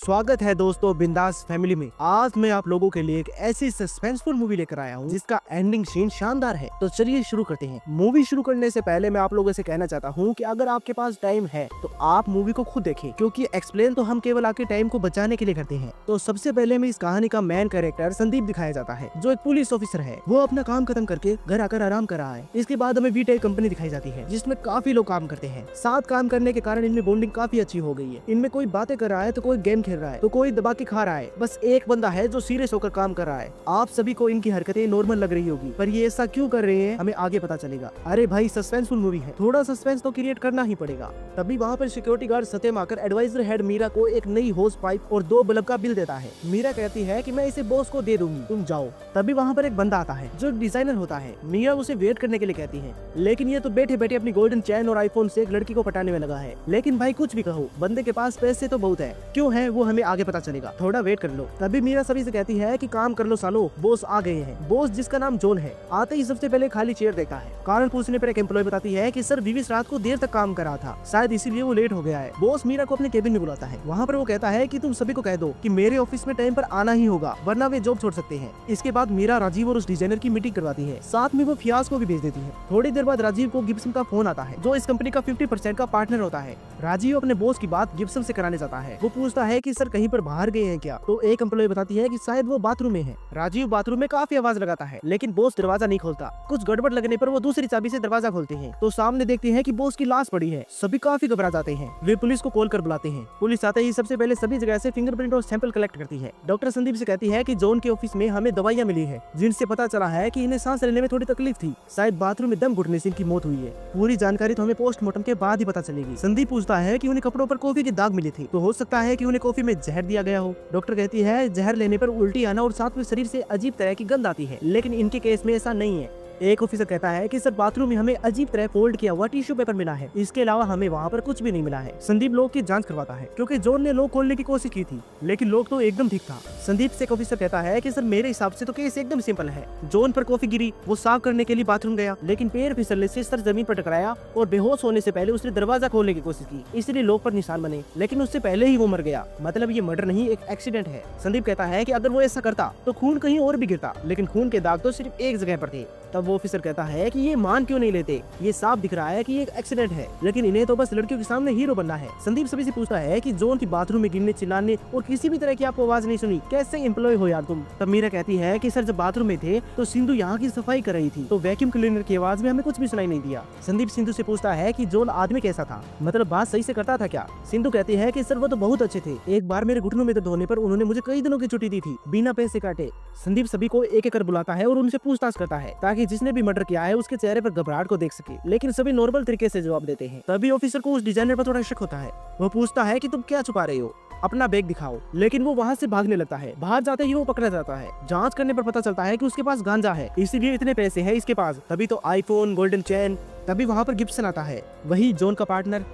स्वागत है दोस्तों बिंदास फैमिली में। आज मैं आप लोगों के लिए एक ऐसी सस्पेंसफुल मूवी लेकर आया हूँ जिसका एंडिंग सीन शानदार है। तो चलिए शुरू करते हैं। मूवी शुरू करने से पहले मैं आप लोगों से कहना चाहता हूँ कि अगर आपके पास टाइम है तो आप मूवी को खुद देखें, क्योंकि एक्सप्लेन तो हम केवल आपके टाइम को बचाने के लिए करते हैं। तो सबसे पहले में इस कहानी का मेन कैरेक्टर संदीप दिखाया जाता है, जो एक पुलिस ऑफिसर है। वो अपना काम खत्म करके घर आकर आराम कर रहा है। इसके बाद हमें वीटेक कंपनी दिखाई जाती है जिसमें काफी लोग काम करते हैं। साथ काम करने के कारण इनमें बॉन्डिंग काफी अच्छी हो गई है। इनमें कोई बातें कर रहा है तो कोई गेम खेल रहा है तो कोई दबा के खा रहा है। बस एक बंदा है जो सीरियस होकर काम कर रहा है। आप सभी को इनकी हरकतें नॉर्मल लग रही होगी, पर ये ऐसा क्यों कर रहे हैं हमें आगे पता चलेगा। अरे भाई सस्पेंसफुल मूवी है, थोड़ा सस्पेंस तो क्रिएट करना ही पड़ेगा। तभी वहाँ पर सिक्योरिटी गार्ड सत्यम आकर एडवाइजर हेड मीरा को एक नई होस पाइप और 2 बल्ब का बिल देता है। मीरा कहती है कि मैं इसे बॉस को दे दूंगी, तुम जाओ। तभी वहाँ पर एक बंदा आता है जो डिजाइनर होता है। मीरा उसे वेट करने के लिए कहती है, लेकिन ये तो बैठे बैठे अपनी गोल्डन चैन और आईफोन से एक लड़की को पटाने में लगा है। लेकिन भाई कुछ भी कहो, बंदे के पास पैसे तो बहुत है, क्यों है वो हमें आगे पता चलेगा, थोड़ा वेट कर लो। तभी मीरा सभी से कहती है कि काम कर लो सालो, बॉस आ गए हैं। बॉस जिसका नाम जॉन है आते ही सबसे पहले खाली चेयर देखा है। कारण पूछने पर एक एम्प्लॉय बताती है कि सर विविस रात को देर तक काम कर रहा था, शायद इसीलिए वो लेट हो गया है। बॉस मीरा को अपने केबिन में बुलाता है। वहाँ पर वो कहता है कि तुम सभी को कह दो कि मेरे ऑफिस में टाइम पर आना ही होगा, वरना वे जॉब छोड़ सकते हैं। इसके बाद मीरा राजीव और उस डिजाइनर की मीटिंग करवाती है। साथ में वो फियाज को भी भेज देती है। थोड़ी देर बाद राजीव को गिब्सन का फोन आता है, जो इस कंपनी का 50% का पार्टनर होता है। राजीव अपने बॉस की बात गिब्सन से कराने जाता है। वो पूछता है कि सर कहीं पर बाहर गए हैं क्या, तो एक एम्प्लॉय बताती है कि शायद वो बाथरूम में है। राजीव बाथरूम में काफी आवाज लगाता है, लेकिन बॉस दरवाजा नहीं खोलता। कुछ गड़बड़ लगने पर वो दूसरी चाबी से दरवाजा खोलते हैं तो सामने देखते हैं कि बॉस की लाश पड़ी है। सभी काफी घबरा जाते हैं। वे पुलिस को कॉल कर बुलाते हैं। पुलिस आते ही सबसे पहले सभी जगह से फिंगरप्रिंट और सैंपल कलेक्ट करती है। डॉक्टर संदीप से कहती है कि जॉन के ऑफिस में हमें दवाइयाँ मिली है जिनसे पता चला है कि इन्हें सांस लेने में थोड़ी तकलीफ थी, शायद बाथरूम में दम घुटने से इनकी मौत हुई है। पूरी जानकारी तो हमें पोस्टमार्टम के बाद ही पता चलेगी। संदीप पूछता है कि उन्हें कपड़ों पर कॉफी के दाग मिले थे, तो हो सकता है कि उन्हें कॉफी में जहर दिया गया हो। डॉक्टर कहती है जहर लेने पर उल्टी आना और साथ में शरीर से अजीब तरह की गंध आती है, लेकिन इनके केस में ऐसा नहीं है। एक ऑफिसर कहता है कि सर बाथरूम में हमें अजीब तरह फोल्ड किया हुआ टिश्यू पेपर मिला है, इसके अलावा हमें वहाँ पर कुछ भी नहीं मिला है। संदीप लोग की जांच करवाता है क्योंकि जॉन ने लोग खोलने की कोशिश की थी, लेकिन लोग तो एकदम ठीक था। संदीप से एक ऑफिसर कहता है कि सर मेरे हिसाब से तो केस एकदम सिंपल है। जॉन पर कॉफी गिरी, वो साफ करने के लिए बाथरूम गया, लेकिन पैर फिसलने से सर जमीन पर टकराया और बेहोश होने से पहले उसने दरवाजा खोलने की कोशिश की, इसलिए लोग पर निशान बने, लेकिन उससे पहले ही वो मर गया। मतलब ये मर्डर नहीं, एक एक्सीडेंट है। संदीप कहता है कि अगर वो ऐसा करता तो खून कहीं और भी गिरता, लेकिन खून के दाग तो सिर्फ एक जगह पर थे। तब वो ऑफिसर कहता है कि ये मान क्यों नहीं लेते, ये साफ दिख रहा है कि ये एक एक्सीडेंट है, लेकिन इन्हें तो बस लड़कियों के सामने हीरो बनना है। संदीप सभी से पूछता है कि जॉन की बाथरूम में गिरने, चिल्लाने और किसी भी तरह की आपको आवाज नहीं सुनी, कैसे एम्प्लॉय हो यार तुम। तब मीरा कहती है कि सर जब बाथरूम में थे तो सिंधु यहाँ की सफाई कर रही थी, तो वैक्यूम क्लीनर की आवाज में हमें कुछ भी सुनाई नहीं दिया। संदीप सिंधु से पूछता है कि जॉन आदमी कैसा था, मतलब बात सही से करता था क्या। सिंधु कहती है कि सर वो तो बहुत अच्छे थे, एक बार मेरे घुटनों में दर्द होने पर उन्होंने मुझे कई दिनों की छुट्टी दी थी, बिना पैसे काटे। संदीप सभी को एक एक कर बुलाता है और उनसे पूछताछ करता है ताकि जिसने भी मर्डर किया है उसके चेहरे पर घबराहट को देख सके, लेकिन सभी नॉर्मल तरीके से जवाब देते हैं। तभी ऑफिसर को उस डिजाइनर पर थोड़ा शक होता है। वो पूछता है कि तुम क्या छुपा रहे हो, अपना बैग दिखाओ, लेकिन वो वहाँ से भागने लगता है। बाहर जाते ही वो पकड़ा जाता है। जांच करने पर पता चलता है कि उसके पास गांजा है, इसीलिए इतने पैसे हैं इसके पास, तभी तो आईफोन, गोल्डन चैन। तभी वहाँ पर गिब्सन आता है, वही जॉन का पार्टनर।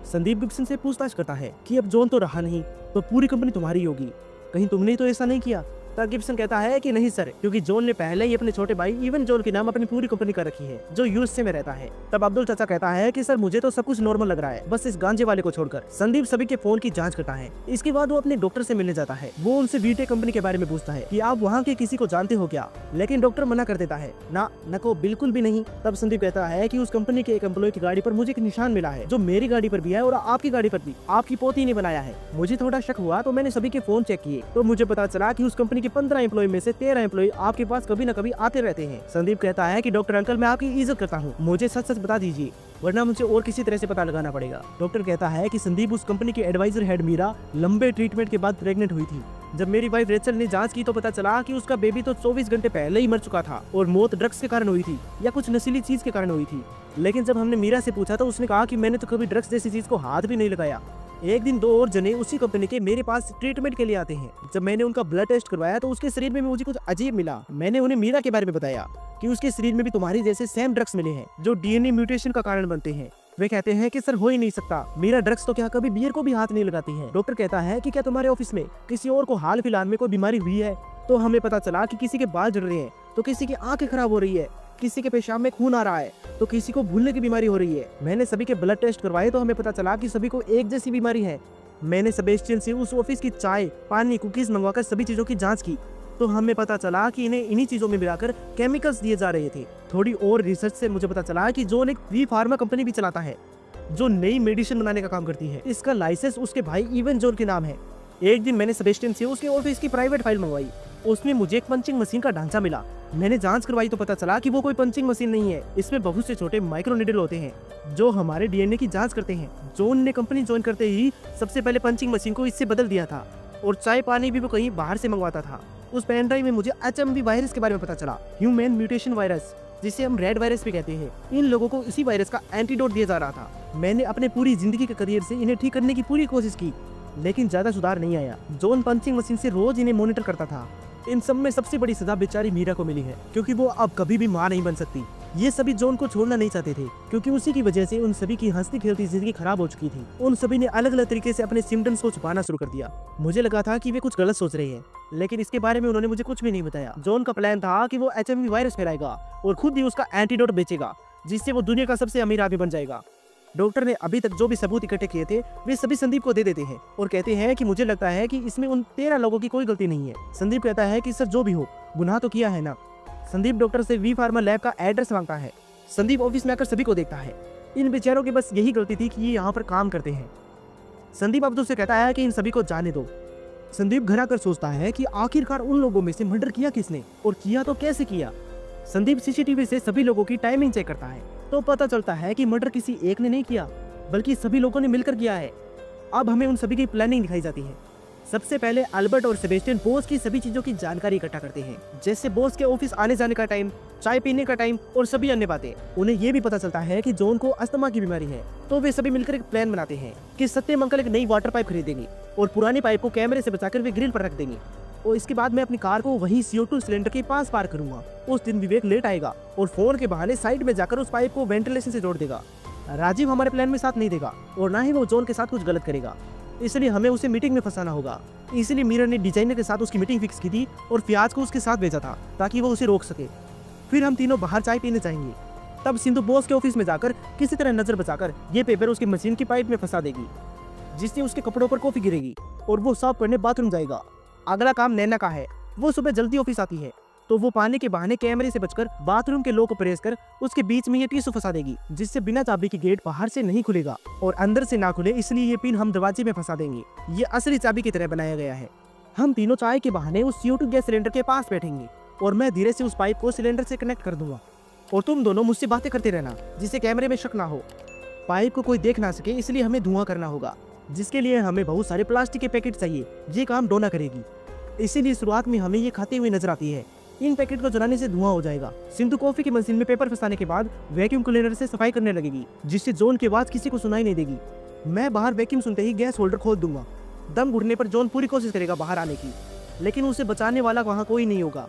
संदीप गिब्सन से पूछताछ करता है कि अब जॉन तो रहा नहीं तो पूरी कंपनी तुम्हारी होगी, कहीं तुमने तो ऐसा नहीं किया। तब गिब्सन कहता है कि नहीं सर, क्योंकि जॉन ने पहले ही अपने छोटे भाई इवन जॉन के नाम अपनी पूरी कंपनी कर रखी है, जो यूएसए में रहता है। तब अब्दुल चाचा कहता है कि सर मुझे तो सब कुछ नॉर्मल लग रहा है, बस इस गांजे वाले को छोड़कर। संदीप सभी के फोन की जांच करता है। इसके बाद वो अपने डॉक्टर से मिलने जाता है। वो उनसे वीटेक कंपनी के बारे में पूछता है कि आप वहाँ के किसी को जानते हो क्या, लेकिन डॉक्टर मना कर देता है, ना नको, बिल्कुल भी नहीं। तब संदीप कहता है कि उस कंपनी के एक एम्प्लॉय की गाड़ी पर मुझे एक निशान मिला है, जो मेरी गाड़ी पर भी है और आपकी गाड़ी पर भी, आपकी पोती ने बनाया है। मुझे थोड़ा शक हुआ तो मैंने सभी के फोन चेक किए, तो मुझे पता चला कि उस कंपनी के 15 एम्प्लॉय में से 13 एम्प्लॉय आपके पास कभी न कभी आते रहते हैं। संदीप कहता है कि डॉक्टर अंकल मैं आपकी इज्जत करता हूँ, मुझे सच सच बता दीजिए, वरना मुझे और किसी तरह से पता लगाना पड़ेगा। डॉक्टर कहता है कि संदीप उस कंपनी के एडवाइजर हेड मीरा लंबे ट्रीटमेंट के बाद प्रेग्नेंट हुई थी। जब मेरी वाइफ रेचल ने जांच की तो पता चला कि उसका बेबी तो 24 घंटे पहले ही मर चुका था और मौत ड्रग्स के कारण हुई थी या कुछ नशीली चीज के कारण हुई थी। लेकिन जब हमने मीरा से पूछा तो उसने कहा कि मैंने तो कभी ड्रग्स जैसी चीज को हाथ भी नहीं लगाया। एक दिन 2 और जने उसी कंपनी के मेरे पास ट्रीटमेंट के लिए आते हैं। जब मैंने उनका ब्लड टेस्ट करवाया तो उसके शरीर में मुझे कुछ अजीब मिला। मैंने उन्हें मीरा के बारे में बताया कि उसके शरीर में भी तुम्हारी जैसे सेम ड्रग्स मिले हैं जो डीएनए म्यूटेशन का कारण बनते हैं। वे कहते हैं कि सर हो ही नहीं सकता, मीरा ड्रग्स तो क्या कभी बियर को भी हाथ नहीं लगाती है। डॉक्टर कहता है कि क्या तुम्हारे ऑफिस में किसी और को हाल फिलहाल में कोई बीमारी हुई है। तो हमें पता चला कि किसी के बाल झड़ रहे हैं, तो किसी की आंखें खराब हो रही है, किसी के पेशाब में खून आ रहा है, तो किसी को भूलने की बीमारी हो रही है। मैंने सभी के ब्लड टेस्ट करवाए तो हमें पता चला कि सभी को एक जैसी बीमारी है। मैंने सेबेस्टियन से उस ऑफिस की चाय, पानी, कुकीज मंगवाकर सभी चीजों की जांच की तो हमें पता चला कि इन्हें इन्हीं चीजों में मिलाकर केमिकल्स दिए जा रहे थे। थोड़ी और रिसर्च से मुझे पता चला कि जॉन एक वी फार्मा कंपनी भी चलाता है जो नई मेडिसिन बनाने का काम करती है। इसका लाइसेंस उसके भाई इवन जॉन के नाम है। एक दिन मैंने सेबेस्टियन से उसके ऑफिस की प्राइवेट फाइल मंगवाई। उसमें मुझे एक पंचिंग मशीन का ढांचा मिला। मैंने जांच करवाई तो पता चला कि वो कोई पंचिंग मशीन नहीं है। इसमें बहुत से छोटे माइक्रो नीडल होते हैं जो हमारे डीएनए की जांच करते हैं। जॉन ने कंपनी ज्वाइन करते ही सबसे पहले पंचिंग मशीन को इससे बदल दिया था और चाय पानी भी वो कहीं बाहर से मंगवाता था। उस पेन ड्राइव में मुझे HMV वायरस के बारे में पता चला, ह्यूमन म्यूटेशन वायरस, जिसे हम रेड वायरस भी कहते हैं। इन लोगों को इसी वायरस का एंटीडोट दिया जा रहा था। मैंने अपने पूरी जिंदगी के करियर से इन्हें ठीक करने की पूरी कोशिश की लेकिन ज्यादा सुधार नहीं आया। जॉन पंचिंग मशीन से रोज इन्हें मॉनिटर करता था। इन सब में सबसे बड़ी सजा बेचारी मीरा को मिली है क्योंकि वो अब कभी भी मां नहीं बन सकती। ये सभी जॉन को छोड़ना नहीं चाहते थे क्योंकि उसी की वजह से उन सभी की हंसती खेलती जिंदगी खराब हो चुकी थी। उन सभी ने अलग अलग तरीके से अपने सिम्टम्स को छुपाना शुरू कर दिया। मुझे लगा था कि वे कुछ गलत सोच रहे हैं लेकिन इसके बारे में उन्होंने मुझे कुछ भी नहीं बताया। जॉन का प्लान था कि वो HMV वायरस फैलाएगा और खुद ही उसका एंटीडोट बेचेगा जिससे वो दुनिया का सबसे अमीर आदमी बन जाएगा। डॉक्टर ने अभी तक जो भी सबूत इकट्ठे किए थे वे सभी संदीप को दे देते हैं और कहते हैं कि मुझे लगता है कि इसमें उन 13 लोगों की कोई गलती नहीं है। संदीप कहता है कि सर जो भी हो गुनाह तो किया है ना। संदीप डॉक्टर से वी फार्मा लैब का एड्रेस मांगता है। संदीप ऑफिस में आकर सभी को देखता है। इन बेचारों की बस यही गलती थी कि ये यहाँ पर काम करते हैं। संदीप अब्दुल से कहता है कि इन सभी को जाने दो। संदीप घर आकर सोचता है कि आखिरकार उन लोगों में से मर्डर किया किसने और किया तो कैसे किया। संदीप सीसीटीवी से सभी लोगों की टाइमिंग चेक करता है तो पता चलता है कि मर्डर किसी एक ने नहीं किया बल्कि सभी लोगों ने मिलकर किया है। अब हमें उन सभी की प्लानिंग दिखाई जाती है। सबसे पहले अल्बर्ट और सेबेस्टियन बॉस की सभी चीजों की जानकारी इकट्ठा करते हैं जैसे बॉस के ऑफिस आने जाने का टाइम, चाय पीने का टाइम और सभी अन्य बातें। उन्हें ये भी पता चलता है कि जॉन को अस्थमा की बीमारी है तो वे सभी मिलकर एक प्लान बनाते हैं कि सत्यम अंकल एक नई वाटर पाइप खरीदेंगे और पुरानी पाइप को कैमरे से बचाकर वे ग्रिल पर रख देंगे और इसके बाद मैं अपनी कार को वहीं CO2 सिलेंडर के पास पार्क करूंगा। उस दिन विवेक लेट आएगा और फोन के बहाने साइड में जाकर उस पाइप को वेंटिलेशन से जोड़ देगा। राजीव हमारे प्लान में साथ नहीं देगा और ना ही वो जॉन के साथ कुछ गलत करेगा, इसलिए हमें उसे मीटिंग में फंसाना होगा। इसलिए मीरा ने डिजाइनर के साथ उसकी मीटिंग फिक्स की थी और फियाज को उसके साथ भेजा था ताकि वो उसे रोक सके। फिर हम तीनों बाहर चाय पीने जाएंगे। तब सिंधु बॉस के ऑफिस में जाकर किसी तरह नजर बचाकर ये पेपर उसकी मशीन की पाइप में फंसा देगी जिससे उसके कपड़ों पर कॉफी गिरेगी और वो साफ करने बाथरूम जाएगा। अगला काम नैना का है। वो सुबह जल्दी ऑफिस आती है तो वो पानी के बहाने कैमरे से बचकर बाथरूम के लॉक को प्रेस कर उसके बीच में ये टिश्यू फंसा देगी जिससे बिना चाबी की गेट बाहर से नहीं खुलेगा और अंदर से ना खुले, इसलिए ये पिन हम दरवाजे में फंसा देंगे। ये असली चाबी की तरह बनाया गया है। हम तीनों चाय के बहाने उस CO2 गैस सिलेंडर के पास बैठेंगे और मैं धीरे से उस पाइप को सिलेंडर से कनेक्ट कर दूंगा और तुम दोनों मुझसे बातें करते रहना जिससे कैमरे में शक ना हो। पाइप को कोई देख ना सके इसलिए हमें धुआं करना होगा जिसके लिए हमें बहुत सारे प्लास्टिक के पैकेट चाहिए। ये काम डोना करेगी, इसीलिए शुरुआत में हमें ये खाते हुए नजर आती है। इन पैकेट को जलाने से धुआं हो जाएगा। सिंधु कॉफी की मशीन में पेपर फंसाने के बाद वैक्यूम क्लीनर से सफाई करने लगेगी जिससे जॉन की आवाज किसी को सुनाई नहीं देगी। मैं बाहर वैक्यूम सुनते ही गैस होल्डर खोल दूंगा। दम घुटने पर जॉन पूरी कोशिश करेगा बाहर आने की लेकिन उसे बचाने वाला वहाँ कोई नहीं होगा।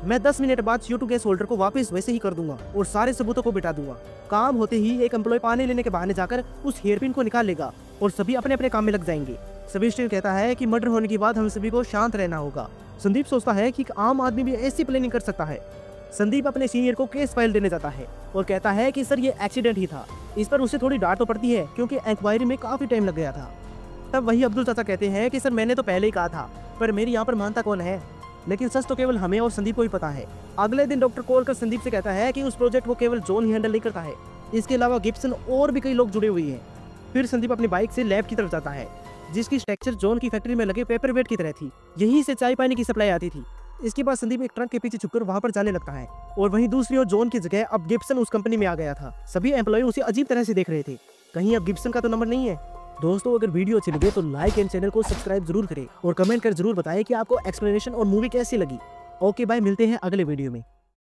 मैं 10 मिनट बाद CO2 गैस होल्डर को वापस वैसे ही कर दूंगा और सारे सबूतों को बिठा दूंगा। काम होते ही एक एम्प्लॉय पानी लेने के बहाने जाकर उस हेयरपिन को निकाल लेगा और सभी अपने अपने काम में लग जाएंगे। सेबेस्टियन कहता है कि मर्डर होने के बाद हम सभी को शांत रहना होगा। संदीप सोचता है कि आम आदमी भी ऐसी प्लानिंग कर सकता है। संदीप अपने सीनियर को केस फाइल देने जाता है और कहता है कि सर ये एक्सीडेंट ही था। इस पर उसे थोड़ी डांट तो पड़ती है क्योंकि इंक्वायरी में काफी टाइम लग गया था। तब वही अब्दुल चाचा कहते हैं कि सर मैंने तो पहले ही कहा था पर मेरी यहाँ पर मानता कौन है, लेकिन सच तो केवल हमें और संदीप को ही पता है। अगले दिन डॉक्टर कॉल कर संदीप से कहता है कि उस प्रोजेक्ट को केवल जॉन ही हैंडल नहीं करता है, इसके अलावा गिब्सन और भी कई लोग जुड़े हुए हैं। फिर संदीप अपनी बाइक से लैब की तरफ जाता है जिसकी स्ट्रक्चर जॉन की फैक्ट्री में लगे पेपर वेट की तरह थी। यहीं से चाय पानी की सप्लाई आती थी। इसके बाद संदीप एक ट्रक के पीछे छुपकर वहां पर जाने लगता है और वहीं दूसरी ओर जॉन की जगह अब गिब्सन उस कंपनी में आ गया था। सभी एम्प्लॉय उसे अजीब तरह से देख रहे थे, कहीं अब गिब्सन का तो नंबर नहीं है। दोस्तों अगर वीडियो अच्छी लगे तो लाइक एंड चैनल को सब्सक्राइब जरूर करें और कमेंट कर जरूर बताएं कि आपको एक्सप्लेनेशन और मूवी कैसी लगी। ओके बाय, मिलते हैं अगले वीडियो में।